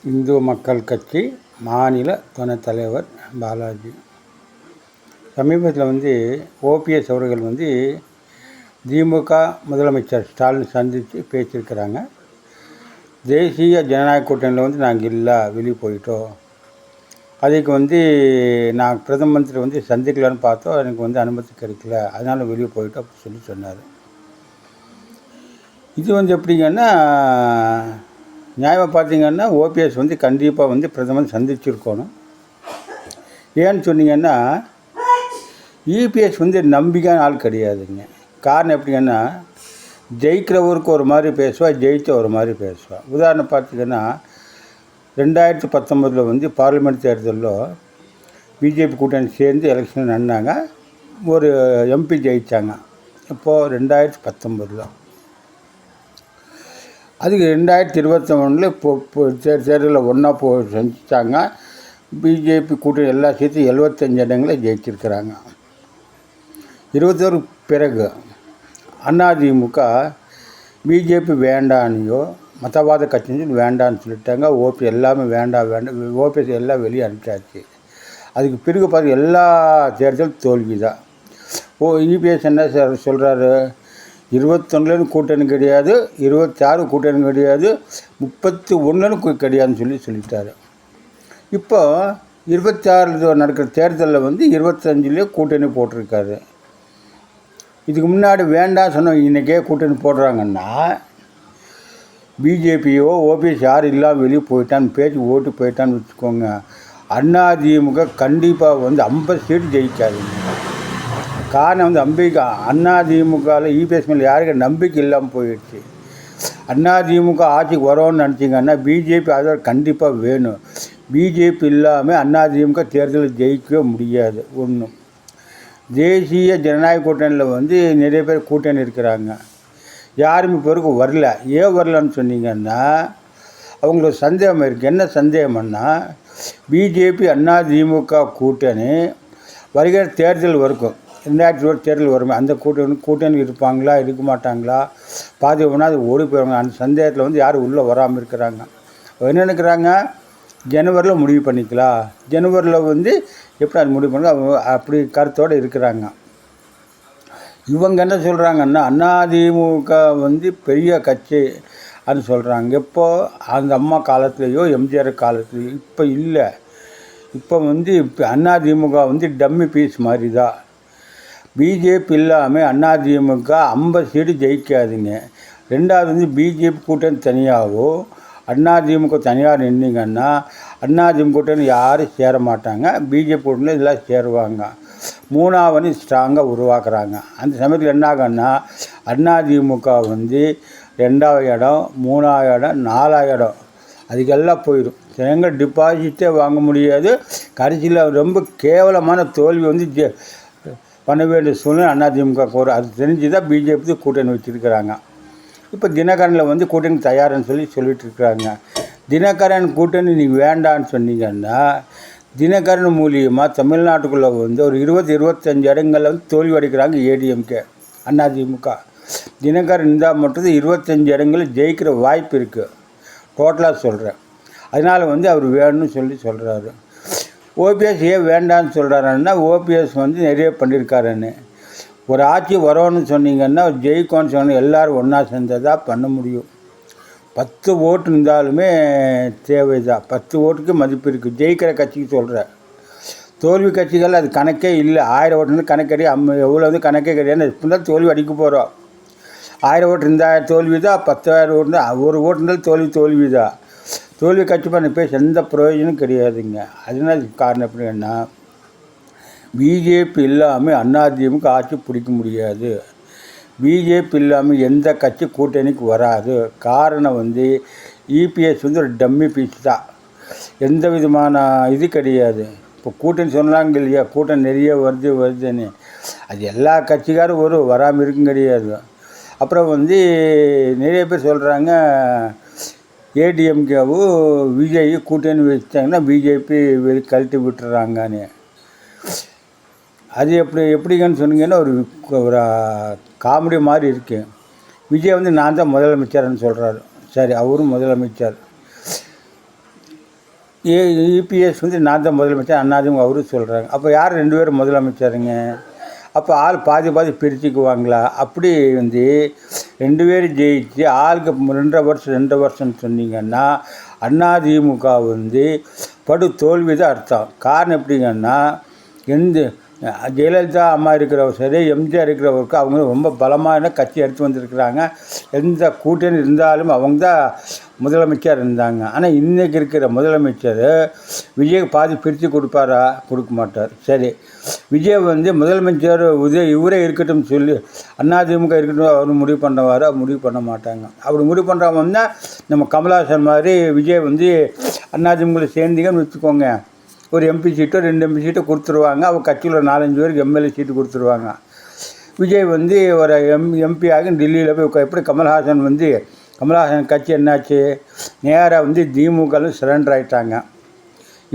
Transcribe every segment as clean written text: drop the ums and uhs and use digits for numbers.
இந்து மக்கள் கட்சி மாநில துணைத் தலைவர் பாலாஜி. சமீபத்தில் ஓபிஎஸ் அவர்கள் திமுக முதலமைச்சர் ஸ்டாலின் சந்தித்து பேசியிருக்கிறாங்க. தேசிய ஜனநாயக கூட்டணியில் நாங்கள் இல்லை, வெளியே போயிட்டோம். அதுக்கு நான் பிரதம மந்திரி சந்திக்கலான்னு பார்த்தோம், எனக்கு அனுமதி கிடைக்கல, அதனால் வெளியே போயிட்டோம் அப்படின்னு சொன்னார். இது எப்படிங்கன்னா, நியாயமாக பார்த்தீங்கன்னா ஓபிஎஸ் கண்டிப்பாக பிரதமர் சந்திச்சிருக்கணும். ஏன்னு சொன்னீங்கன்னா, இபிஎஸ் நம்பிக்கையான ஆள் கிடையாதுங்க. காரணம் எப்படிங்கன்னா, ஜெயிக்கிறவருக்கு ஒரு மாதிரி பேசுவாள், ஜெயித்த ஒரு மாதிரி பேசுவாள். உதாரணம் பார்த்திங்கன்னா, 2019 பார்லிமெண்ட் தேர்தலில் பிஜேபி கூட்டணி சேர்ந்து எலெக்ஷன் நடந்தாங்க. ஒரு எம்பி ஜெயித்தாங்க. இப்போது 2019 அதுக்கு 2021 தேர்தலில் ஒன்றா செஞ்சுட்டாங்க. பிஜேபி கூட்டணி எல்லா சேர்த்து 75 இடங்களை ஜெயிச்சிருக்கிறாங்க. 21 பிறகு அதிமுக பிஜேபி வேண்டானியோ மதவாத கட்சின்னு வேண்டான்னு சொல்லிட்டாங்க. எல்லாமே வேண்டாம், ஓபிஎஸ் எல்லாம் வெளியே அனுப்பிச்சாச்சு. அதுக்கு பிறகு பார்த்து எல்லா தேர்தலும் தோல்வி தான். இபிஎஸ் என்ன சொல்கிறாரு, 21 கூட்டணி கிடையாது, 26 கூட்டணி கிடையாது, 31 கிடையாதுன்னு சொல்லிட்டாரு. இப்போ 26 நடக்கிற தேர்தலில் 25 கூட்டணி போட்டிருக்காரு. இதுக்கு முன்னாடி வேண்டாம் சொன்ன இன்றைக்கே கூட்டணி போடுறாங்கன்னா, பிஜேபியோ ஓபிஎஸ் யார் இல்லாமல் வெளியே போயிட்டான்னு பேச்சு ஓட்டு போயிட்டான்னு வச்சுக்கோங்க, அதிமுக கண்டிப்பாக 50 சீட்டு ஜெயிக்காதுங்க. காரணம் அதிமுகவில் இபிஎஸ் மேலே யாருக்கு நம்பிக்கை இல்லாமல் போயிடுச்சு. அதிமுக ஆட்சிக்கு வரோன்னு நினச்சிங்கன்னா பிஜேபி அதோட கண்டிப்பாக வேணும். பிஜேபி இல்லாமல் அதிமுக தேர்தலில் ஜெயிக்கவே முடியாது. ஒன்றும் தேசிய ஜனநாயக கூட்டணியில் நிறைய பேர் கூட்டணி இருக்கிறாங்க. யாருமே பிறகு வரல. ஏன் வரலன்னு சொன்னீங்கன்னா, அவங்களுக்கு சந்தேகம் இருக்குது. என்ன சந்தேகம்னா, பிஜேபி அதிமுக கூட்டணி வருகிற தேர்தல் வரைக்கும் 2020 தேர்தல் வரும், அந்த கூட்டணி இருப்பாங்களா இருக்க மாட்டாங்களா, பாதி ஒன்றா அது ஓடி போயிடுவாங்க. அந்த சந்தேகத்தில் யாரும் உள்ளே வராமல் இருக்கிறாங்க. என்ன நினைக்கிறாங்க, ஜனவரியில் முடிவு பண்ணிக்கலாம், ஜனவரியில் எப்படி அது முடிவு பண்ண அப்படி கருத்தோடு இருக்கிறாங்க. இவங்க என்ன சொல்கிறாங்கன்னா, அதிமுக பெரிய கட்சி அப்படின்னு சொல்கிறாங்க. இப்போது அந்த அம்மா காலத்துலேயோ எம்ஜிஆர் காலத்துலேயோ இப்போ இல்லை. இப்போ இப்போ அதிமுக டம்மி பீஸ் மாதிரி தான். பிஜேபி இல்லாமல் அதிமுக 50 சீட்டு ஜெயிக்காதுங்க. ரெண்டாவது பிஜேபி கூட்டணி தனியாகவோ அதிமுக தனியார் நின்னீங்கன்னா அதிமுக கூட்டணி யாரும் சேர மாட்டாங்க, பிஜேபி கூட்டணி இதெல்லாம் சேருவாங்க. மூணாவது ஸ்ட்ராங்காக உருவாக்குறாங்க. அந்த சமயத்தில் என்ன ஆகுன்னா, அதிமுக 2வது இடம், 3வது இடம், 4வது இடம் அதுக்கெல்லாம் போயிடும். ஜனங்கள் டிபாசிட்டே வாங்க முடியாது. கடைசியில் ரொம்ப கேவலமான தோல்வி பண்ண வேண்டிய சூழ்நிலை அதிமுக போகிற. அது தெரிஞ்சு தான் பிஜேபி கூட்டணி வச்சுருக்கிறாங்க. இப்போ தினகரனில் கூட்டணி தயார்னு சொல்லிட்டு இருக்கிறாங்க. தினகரன் கூட்டணி நீங்கள் வேண்டான்னு சொன்னீங்கன்னா, தினகரன் மூலியமாக தமிழ்நாட்டுக்குள்ளே ஒரு 20-25 இடங்களில் தோல்வி அடைக்கிறாங்க ஏடிஎம்கே அதிமுக. தினகரன் இருந்தால் மட்டும் 25 இடங்களில் ஜெயிக்கிற வாய்ப்பு இருக்குது, டோட்டலாக சொல்கிறேன். அதனால் அவர் வேணும்னு சொல்கிறாரு. ஓபிஎஸ் ஏன் வேண்டான்னு சொல்கிறாருன்னா, ஓபிஎஸ் நிறைய பண்ணியிருக்காருன்னு. ஒரு ஆட்சி வரோன்னு சொன்னீங்கன்னா, ஜெயிக்கோன்னு சொன்ன எல்லோரும் ஒன்றா சேர்ந்ததாக பண்ண முடியும். 10 ஓட்டு இருந்தாலுமே தேவைதான். 10 ஓட்டுக்கு மதிப்பு இருக்குது. ஜெயிக்கிற கட்சிக்கு சொல்கிறேன். தோல்வி கட்சிகள் அது கணக்கே இல்லை. 1000 ஓட்டுன்னு கணக்கு கிடையாது, எவ்வளோ கணக்கே கிடையாது. இப்போ தான் தோல்வி அடிக்க போகிறோம். 1000 ஓட்டு இருந்தால் தோல்வி தான், 10,000 ஓட்டு தான், ஒரு ஓட்டு இருந்தாலும் தோல்வி தான். தோல்வி கட்சி பண்ண பேச எந்த பிரயோஜனம் கிடையாதுங்க. அதனால் காரணம் எப்படின்னா, பிஜேபி இல்லாமல் அதிமுக ஆட்சி பிடிக்க முடியாது. பிஜேபி இல்லாமல் எந்த கட்சி கூட்டணிக்கு வராது. காரணம் இபிஎஸ் ஒரு டம்மி பீஸ் தான். எந்த விதமான இது கிடையாது. இப்போ கூட்டணி சொன்னாங்க இல்லையா, கூட்டணி நிறைய வருதுன்னு, அது எல்லா கட்சிக்காரும் வராமல் இருக்கும் கிடையாது. அப்புறம் நிறைய பேர் சொல்கிறாங்க, ஏடிஎம்கேவும் விஜய் கூட்டணி வச்சாங்கன்னா பிஜேபி கழட்டி விட்டுறாங்கன்னு. அது எப்படிங்கன்னு சொன்னீங்கன்னா, ஒரு காமெடி மாதிரி இருக்குது. விஜய் நான் தான் முதலமைச்சர்னு சொல்கிறாரு. சரி, அவரும் முதலமைச்சர். இபிஎஸ் வந்து நான் தான் முதலமைச்சர், அண்ணாதிமுக அவரு சொல்கிறாங்க. அப்போ யார் 2 பேரும் முதலமைச்சருங்க? அப்போ ஆள் பாதி பாதி பிரிச்சுக்குவாங்களா? அப்படி வந்து 2 பேரும் ஜெயிச்சு ஆளுக்கு 2 வருஷம்னு சொன்னீங்கன்னா அதிமுக வந்து படு தோல்வி தான் அர்த்தம். காரணம் எப்படிங்கன்னா, ஜெயலலிதா அம்மா இருக்கிறவர் சரி, எம்ஜிஆர் இருக்கிறவருக்கு அவங்க ரொம்ப பலமான கட்சி எடுத்து வந்திருக்கிறாங்க. எந்த கூட்டணி இருந்தாலும் அவங்க தான் முதலமைச்சர் இருந்தாங்க. ஆனால் இன்றைக்கி இருக்கிற முதலமைச்சர் விஜய் பாதி பிரித்து கொடுப்பாரா? கொடுக்க மாட்டார். சரி, விஜய் வந்து முதலமைச்சர் இவரே இருக்கட்டும் சொல்லி அதிமுக இருக்கட்டும் அவர் முடிவு பண்ணுவார். அவர் முடிவு பண்ண மாட்டாங்க. அப்படி முடிவு பண்ணுறவங்கன்னா நம்ம கமல்ஹாசன் மாதிரி விஜய் வந்து அதிமுக சேர்ந்தீங்கன்னு வச்சுக்கோங்க, ஒரு எம்பி சீட்டோ 2 எம்பி சீட்டோ கொடுத்துருவாங்க. அவங்க கட்சியில் ஒரு 4-5 பேருக்கு எம்எல்ஏ சீட்டு கொடுத்துருவாங்க. விஜய் வந்து ஒரு எம்பி ஆகி டெல்லியில் போய் எப்படி கமல்ஹாசன் கட்சி என்னாச்சு, நேராக வந்து திமுகவில் சரண்டர் ஆகிட்டாங்க.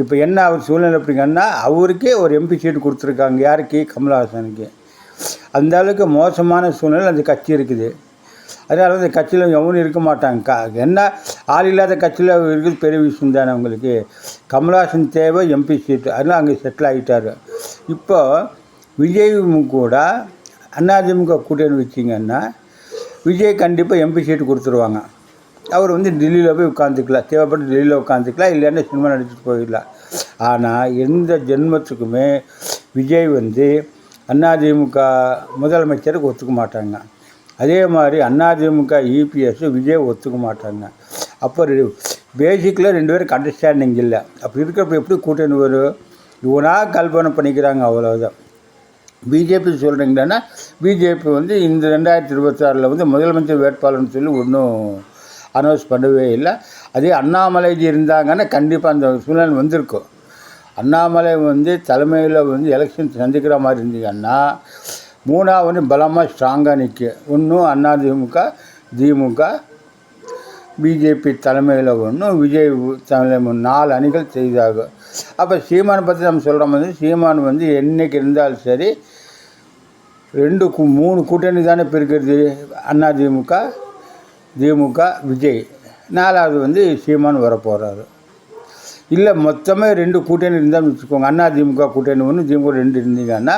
இப்போ என்ன அவர் சூழ்நிலை எப்படிங்கன்னா, அவருக்கே ஒரு எம்பி சீட்டு கொடுத்துருக்காங்க. யாருக்கு? கமல்ஹாசனுக்கு. அந்த அளவுக்கு மோசமான சூழ்நிலை அந்த கட்சி இருக்குது. அதனால அந்த கட்சியில் எவனும் இருக்க மாட்டாங்க. என்ன ஆள் இல்லாத கட்சியில் இருக்குது பெரிய விஷயம் தானே அவங்களுக்கு. கமல்ஹாசன் தேவை எம்பி சீட்டு, அதனால் அங்கே செட்டில் ஆகிட்டார். இப்போ விஜயும் கூட அதிமுக கூட்டணி வச்சிங்கன்னா விஜய் கண்டிப்பாக எம்பி சீட்டு கொடுத்துருவாங்க. அவர் வந்து டெல்லியில் போய் உட்காந்துக்கலாம், தேவைப்பட்டு டெல்லியில் உட்காந்துக்கலாம், இல்லைன்னா சினிமா நடிச்சுட்டு போயிடலாம். ஆனால் எந்த ஜென்மத்துக்குமே விஜய் வந்து அதிமுக முதலமைச்சருக்கு ஒத்துக்க மாட்டாங்க. அதே மாதிரி அதிமுக இபிஎஸ் விஜய் ஒத்துக்க மாட்டாங்க. அப்போ பேசிக்கில் 2 பேருக்கு அண்டர்ஸ்டாண்டிங் இல்லை. அப்படி இருக்கிறப்ப எப்படி கூட்டணி வரும்? இவனாக கல்பனை பண்ணிக்கிறாங்க, அவ்வளோதான். பிஜேபி சொல்கிறீங்கன்னா பிஜேபி வந்து இந்த 2026 வந்து முதலமைச்சர் வேட்பாளர்னு சொல்லி ஒன்றும் அனௌன்ஸ் பண்ணவே இல்லை. அதே அண்ணாமலைஜி இருந்தாங்கன்னா கண்டிப்பாக அந்த சூழ்நிலை வந்திருக்கும். அண்ணாமலை வந்து தலைமையில் வந்து எலெக்ஷன் சந்திக்கிற மாதிரி இருந்தீங்கன்னா 3ஆவது வந்து பலமாக ஸ்ட்ராங்காக நிற்க. ஒன்றும் அதிமுக, திமுக, பிஜேபி தலைமையில் ஒன்றும் விஜய் தலைமை 4 அணிகள் செய்தாகும். அப்போ சீமானை பற்றி நம்ம சொல்கிற மாதிரி சீமான் வந்து என்றைக்கு இருந்தாலும் சரி 3 கூட்டணி தானே இப்போ இருக்கிறது. அதிமுக, திமுக, விஜய். 4ஆவது வந்து சீமான் வரப்போகிறாரு. இல்லை மொத்தமே 2 கூட்டணி இருந்தால் வச்சுக்கோங்க. அதிமுக கூட்டணி 1, திமுக 2 இருந்தீங்கன்னா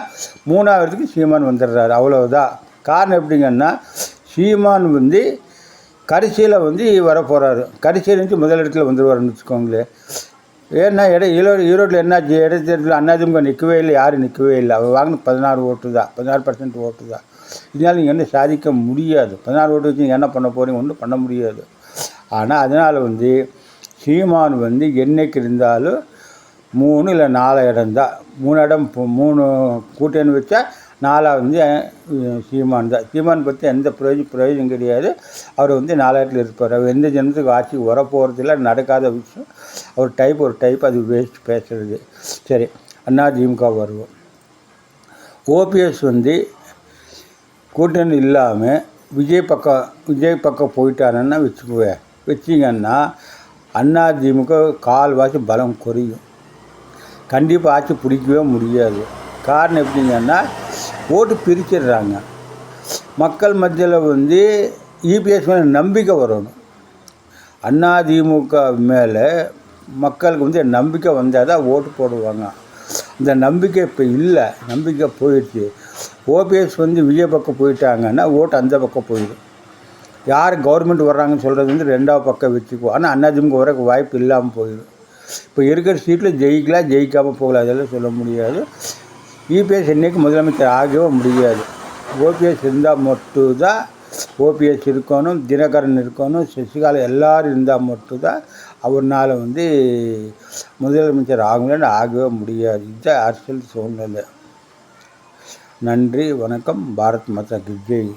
3ஆவதுக்கு சீமான் வந்துடுறாரு. அவ்வளோதான். காரணம் எப்படிங்கன்னா, சீமான் வந்து கடைசியில் வந்து வரப்போகிறாரு. கடைசியில் இருந்து முதல் இடத்துல வந்துடுவாருன்னு வச்சுக்கோங்களேன். ஏன்னா ஈரோட்டில் என்னாச்சு, இடைத்தேர்தலில் அதிமுக நிற்கவே இல்லை, யாரும் நிற்கவே இல்லை. அவர் வாங்கின 16 ஓட்டு தான், 16% ஓட்டு தான். இதனால் நீங்கள் என்ன சாதிக்க முடியாது. 16 ஓட்டு வச்சு நீங்கள் என்ன பண்ண போகிறீங்க? ஒன்றும் பண்ண முடியாது. ஆனால் அதனால் வந்து சீமான் வந்து என்றைக்கு இருந்தாலும் 3 இல்லை 4 இடம் தான். 3 இடம் 3 கூட்டணி வச்சா 4ஆவது வந்து சீமான் தான். சீமான் பற்றி எந்த பிரயோஜனம் கிடையாது. அவர் வந்து 4 இடத்துல இருப்பார். அவர் எந்த ஜனத்துக்கு ஆட்சிக்கு வரப்போகிறதில்ல, நடக்காத விஷயம். அவர் ஒரு டைப் அது வேஸ்ட் பேசுகிறது. சரி, அதிமுக வருவோம். ஓபிஎஸ் வந்து கூட்டணி இல்லாமல் விஜய் பக்கம் போயிட்டாருன்னா வச்சிங்கன்னா அதிமுக கால்வாசி பலம் குறையும். கண்டிப்பாக ஆட்சி பிடிக்கவே முடியாது. காரணம் எப்படிங்கன்னா, ஓட்டு பிரிச்சிடுறாங்க. மக்கள் மத்தியில் வந்து இபிஎஸ் மேலே நம்பிக்கை வரணும். அதிமுக மேலே மக்களுக்கு வந்து நம்பிக்கை வந்தால் தான் ஓட்டு போடுவாங்க. இந்த நம்பிக்கை இப்போ இல்லை, நம்பிக்கை போயிடுச்சு. ஓபிஎஸ் வந்து விஜய் பக்கம் போயிட்டாங்கன்னா ஓட்டு அந்த பக்கம் போயிடும். யார் கவர்மெண்ட் வர்றாங்கன்னு சொல்கிறது வந்து 2ஆவது பக்கம் வச்சுக்குவோம். ஆனால் அதிமுக வரக்கு வாய்ப்பு இல்லாமல் போயிடும். இப்போ இருக்கிற சீட்டில் ஜெயிக்கலாம், ஜெயிக்காமல் போகலாம், அதெல்லாம் சொல்ல முடியாது. இபிஎஸ் என்றைக்கு முதலமைச்சர் ஆகவே முடியாது. ஓபிஎஸ் இருந்தால் மட்டும்தான், ஓபிஎஸ் இருக்கணும், தினகரன் இருக்கணும், சசிகலா எல்லோரும் இருந்தால் மட்டும்தான் அவர்னால் வந்து முதலமைச்சர் ஆகவே முடியாது. இதுதான் அரசியல் சூழ்நிலை. நன்றி, வணக்கம். பாரத் மாதா கி ஜெய்.